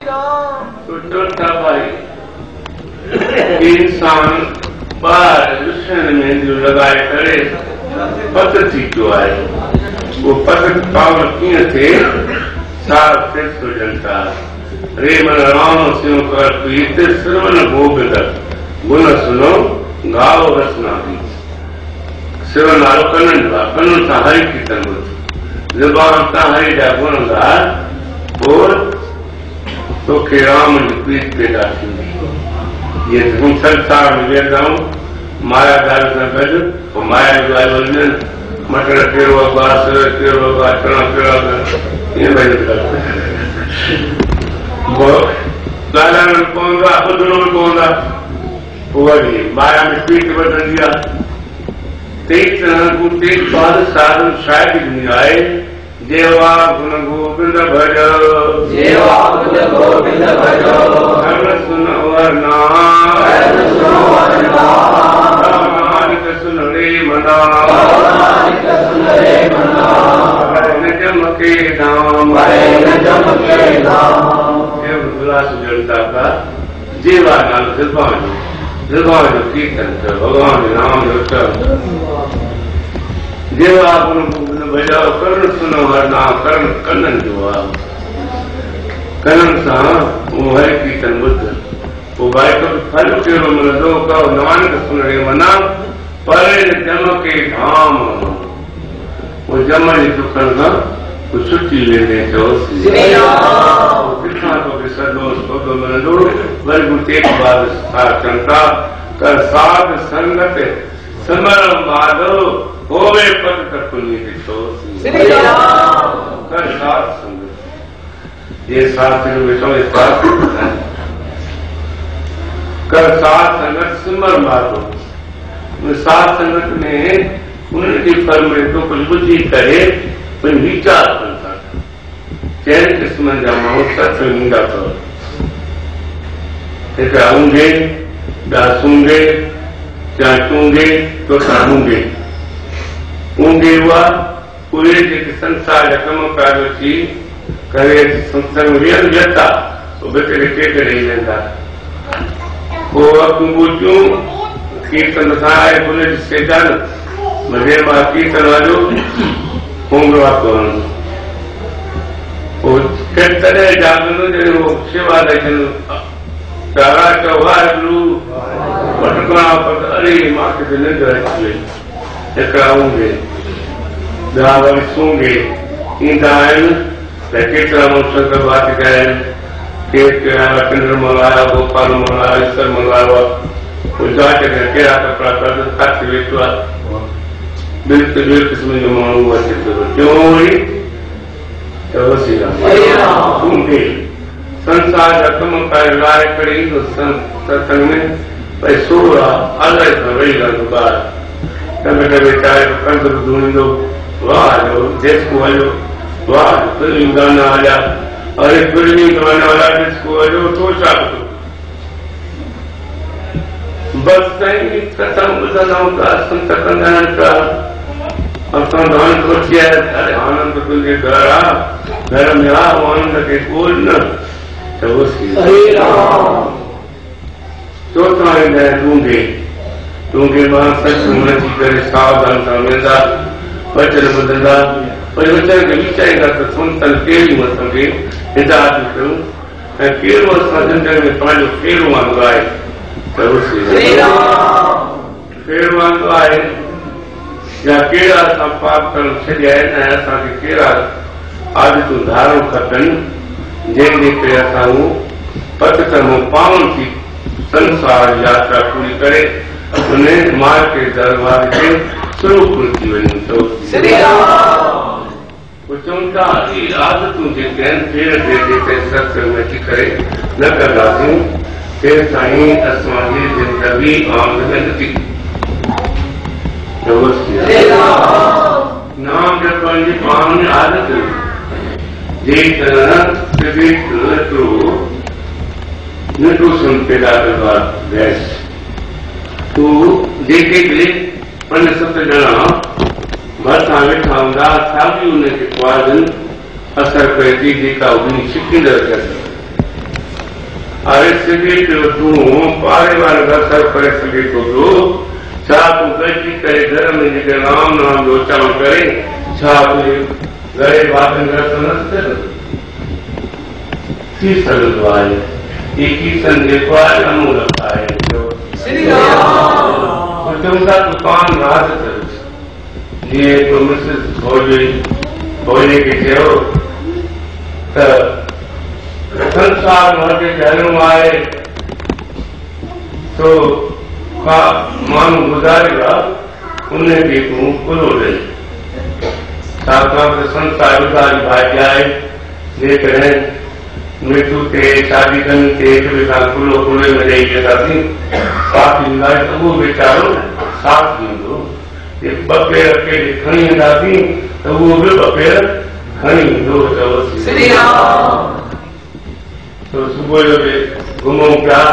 तो चौथा भाई इंसान बार विषय में जो लगाए करे पत थी क्यों आए वो पत पावर कीअं थे साफ थे सुजनता रे मन राम सिंह कर पीत श्रवण गोविंद गुण सुनो गाओ रसना भी श्रवण आरो कनन सा हरि कीर्तन ज़ुबान ता हरि जा गुण गा और तो के राम जी प्रीत पैदा थींदी ये हम संसार में वेंदा आहियूं माया दाल सां गॾु पोइ माया जो ॻाल्हि वञनि मटर कहिड़ो आहे बासर कहिड़ो आहे चणा कहिड़ा ईअं भई ॻाल्हाइणो पवंदो आहे ॿुधणो बि पवंदो आहे पोइ वरी माया में प्रीत वधंदी आहे तेज तेज बाद साधन शायदि ॾिनी आहे जेवा गुण गोविंद भज जेवा गुण गोविंद भज धर्म सुन वरना नानक सुन रे मना न जमके नाम जनता का जेवा नाम ज़ुबान जो कीर्तन कयो भगवान जो नाम जो जेवा गुण गोविंद भजाओ करण सुनो हर नाम करण कनन जो आहे कनन सां उहो हरि कीर्तन ॿुध पोइ भाई तो फल कहिड़ो मिलंदो कहो नानक सुन रे मना परे जम के धाम वो जम जे दुखनि खां कुझु छुटी वेंदे चयोसि किथां तोखे सॼो सौदो मिलंदो वरी गुरु तेग बहादुर चंता कर साध संगत समर माधव होवे पद तक पुनीत चोसी कर साध संगत ये साथ में बैठो ये साथ कर साथ संगत सिमर माधव साथ संगत में उनकी फल में तो कुछ बुद्धि करे कोई विचार करता चैन किस्म जा माण्हू सच में ईंदा अथव हिकिड़ा ऊंघे ॿिया सूंघे या चूंघे तो सामूंघे ऊंघे हुआ उहे जेके संसार जा कम काज अची करे संसार में विहनि विहता पोइ बेचारे टेक ॾेई वेंदा पोइ अखियूं ॿुधियूं कीर्तन सां आहे भुले सेजा न मज़े मां कीर्तन वारो ऊंघो आहे पवंदो पोइ तॾहिं जाॻंदो जॾहिं उहो शेवा ॾेई तारा वाहेगुरु वटकणा पट अरे मां किथे निंड अची वई हिकिड़ा ऊंघे ॿिया वरी सूंघे ईंदा आहिनि त केतिरा माण्हू संत बात कया आहिनि केरु कहिड़ा चंद्रमल आया गोपाल मल आया ईश्वर मल आयो आहे पोइ जांच करे कहिड़ा कपिड़ा कढ किथे वेठो आहे ॿिए क़िस्म जो माण्हू अचे थो टियों वरी त वसी ऊंघे संसार जा कम कार लाइ करे ईंदो सत्संग में भई सूर आहे अलाए सां वेही रहंदो ॿार टमे टमे चाहे कंद बि धुणींदो वाह जो डिस्को हलियो वाह फिल्मी गाना हलिया अरे फिल्मी गाना हलिया डिस्को हलियो तो छा कयो बसि साईं कथा ॿुधंदा आहियूं था संत कंदा आहिनि था असां त हाणे सोची आहे अरे आनंद तुंहिंजे घर आहे घर में आहे उहो आनंद खे कोई न चौथा ईंदा आहिनि टूंगे मां सच अची करे सावधान सां वेंदा वचन ॿुधंदा वरी वचन खे विचारींदा त संतन कहिड़ियूं असांखे हिदायत कयूं ऐं कहिड़ो असां ज़िंदगी में पंहिंजो कहिड़ो वांदो आहे कहिड़ो वांदो आहे या कहिड़ा असां पाप करणु छॾिया आहिनि ऐं असांखे कहिड़ा आदतूं धारणु खपनि जंहिंजे करे असां उहो पथ कर्म पावन थी संसार यात्रा पूरी करे उन मां के दरबार खे सुरूप थी वञूं तो चवनि था ई आदतूं जेके आहिनि फेर फेर जेके सत्संग में अची करे न कंदासीं तेसि ताईं असांजी ज़िंदगी आमदनी नथी नाम जपण जी पाण में आदत नंढो सुन पैदा कंदो आहे गैस तूं जेके बि 5-7 ॼणा भरिसां वेठा हूंदा साॻी हुनखे आवाज़नि असर पए थी जेका उन छिकींदड़ थियनि अरे सके तो तू पारे वाले दर्शन करे सके तो तू छा तू गलती करे घर में जेके राम नाम जो उच्चारण करे छा तू गए बातन करतो नथे की सलतो आहे ये कीर्तन जेको आहे अमूलक आहे जो श्री राम तुमका दुकान राज कर ये तो मिसेस भोले के चयो त संसार में जन्म आए तो का मानू गुजारेगा उन्हें भी तू खुलो दे साथ संसार गुजारी भाई आए लेकर मृत्यु के शादी करने के खुलो खुले में रही जाती साथ मिलाए तो वो बेचारो साथ दींदो ये बपेर के खणी जाती तो वो भी बपेर खणी दो श्री राम तो सुबह जो घुमो क्या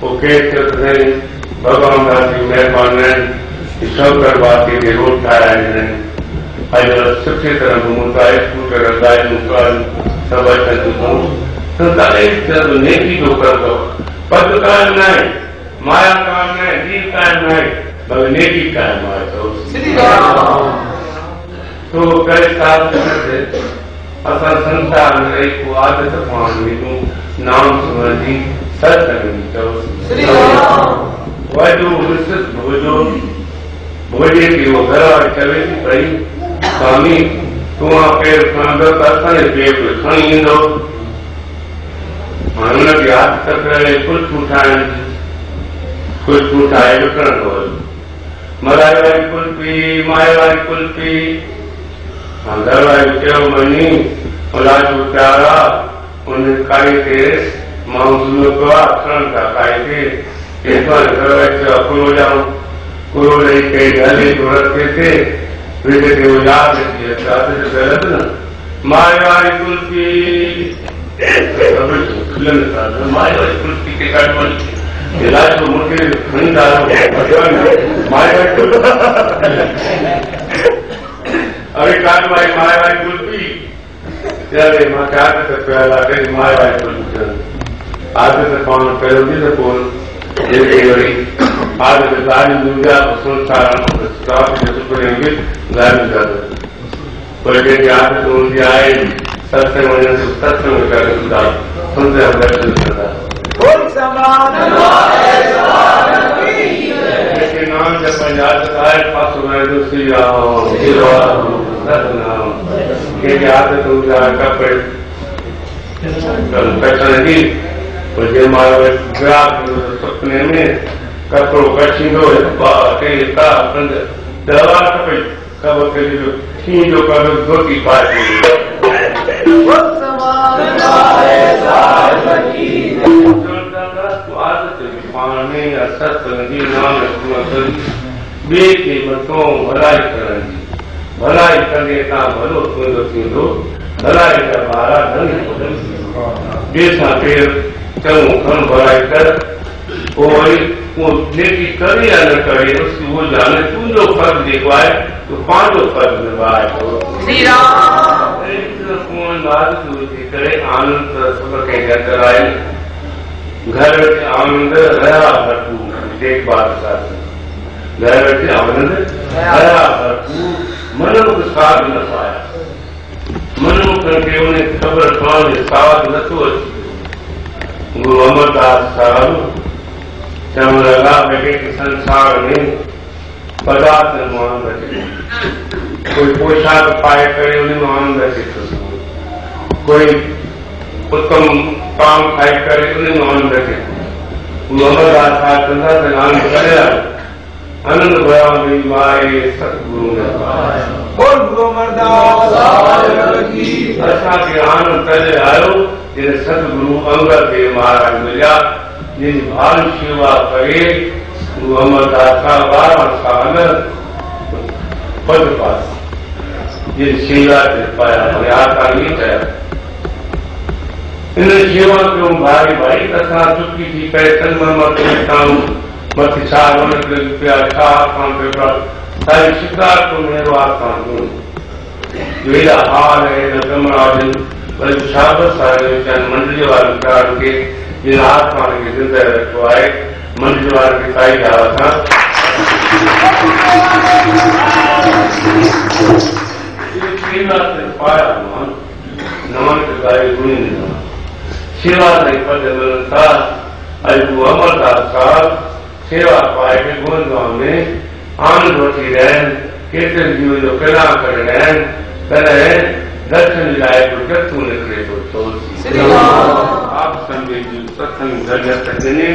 वो कहते भगवान दासी मेहरबान सब करवा के रोड ठाराए सुठी तरह घुमता है स्कूटर गाय मुकान सब नेकी जो कर दो पद कायम नहीं माया कायम नहीं जीव कायम नहीं बल्कि नेकी कायम है तो कई साल असा संसार में रही को आदत पानी नाम सुनी सत्संग वजो विस्तृत भोजे की वो घर चवे थी पई स्वामी तू पेड़ खणंदो त असांजे पेड़ खणी ईंदो हुन खे हथ करे कुल्फियूं ठाहे विकिणंदो हुयो मलाई वारी कुल्फी माए वारी कुल्फी घर वारी चयो मनी लाजू प्यारा उन काई थे माण्हू खणनि था काई थे घर वारी चयो कुरो ॾेई कई हले थो रखे थे यादि अची ग़लत न माए वारी कुल्फी माए वारी कुल्फी के काट लाजू मूंखे खणी था माए वारी अरे काट भाई माए वारी कुल्फी ત્યારે માથે આદત પહેલા કઈ માય વાય કરું આદત કોણ પહેલું તો કોણ જે કેવડી આદત સારી દુનિયા સંસાર સ્ટાફ જે સુપરેંગે ગાડી જાતો કોઈ કે આદત હોતી આए सत्संग में सत्संग कर खुदा सुनते हम दर्शन करता बोल समान के नाम जब याद आए पास में दूसरी आओ सतनाम के आदत हो जाए कपड़े पैसा नहीं मुझे हमारे ग्राहक सपने में कपड़ों कच्ची दो दवा कपड़े कब के लिए जो कर धोती पाती पाने सत्संगी नाम बे के मथों भलाई करण भलाई करे ता भलो थींदो थींदो भलाई का बारा धन बे सां पेर चङो खण भलाई कर पोइ वरी वो नेकी करे या न करे वो जाने तुंहिंजो फर्ज़ जेको आहे तूं पंहिंजो फर्ज़ निभाए थो श्री राम करे आनंद सब खे घर आए घर में आनंद रहा भरपूर देखभाल साथ घर में आनंद रहा भरपूर मनुख साथ न पाया मनुख के उन्हें खबर पाने साथ न तो गुरु अमरदास साहब चवण लगा बेटे के संसार में पदार्थ में आनंद अचे कोई पोशाक पाए करे उन्हें आनंद अचे कोई उत्तम काम खाई करे उन्हें आनंद अचे अमरदास साहब कंदा त आनंद करे आनंद भया माए सतगुरु ने बोल गुरु अमरदास असां खे आनंद करे आयो जिन सतगुरु अंगद देव महाराज मिलिया जिन भाल सेवा करे गुरु अमरदास का 12 साल पद पास जिन सेवा पाया आता नहीं कया इन सेवा क्यों भाई भाई तथा चुकी थी करे तन मत मत साल रुपया सारी शिकार को मेरो आत्मा वेदा हाल है न कमराजन बल्कि शाबत सारे मंडली वाले कारण के जिन आत्मा खे ज़िंदह रखियो आहे मंझि वारनि खे साईं आवा सां सेवा ते पाया मां नमन कारी गुणी ॾिना सेवा ताईं पद मिलनि था अॼु अमरदास साहब सेवा पाए के गोंदगांव में आनंद वठी रहनि केतिरनि जीवन जो कला करे रहनि तॾहिं दर्शन लाइ बि जथो निकिरे थो आप संगे जी सत्संग धन्यत ॾिने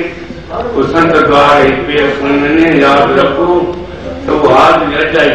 संत द्वार पेर खणी यादि रखो त उहो हाल बि अचाई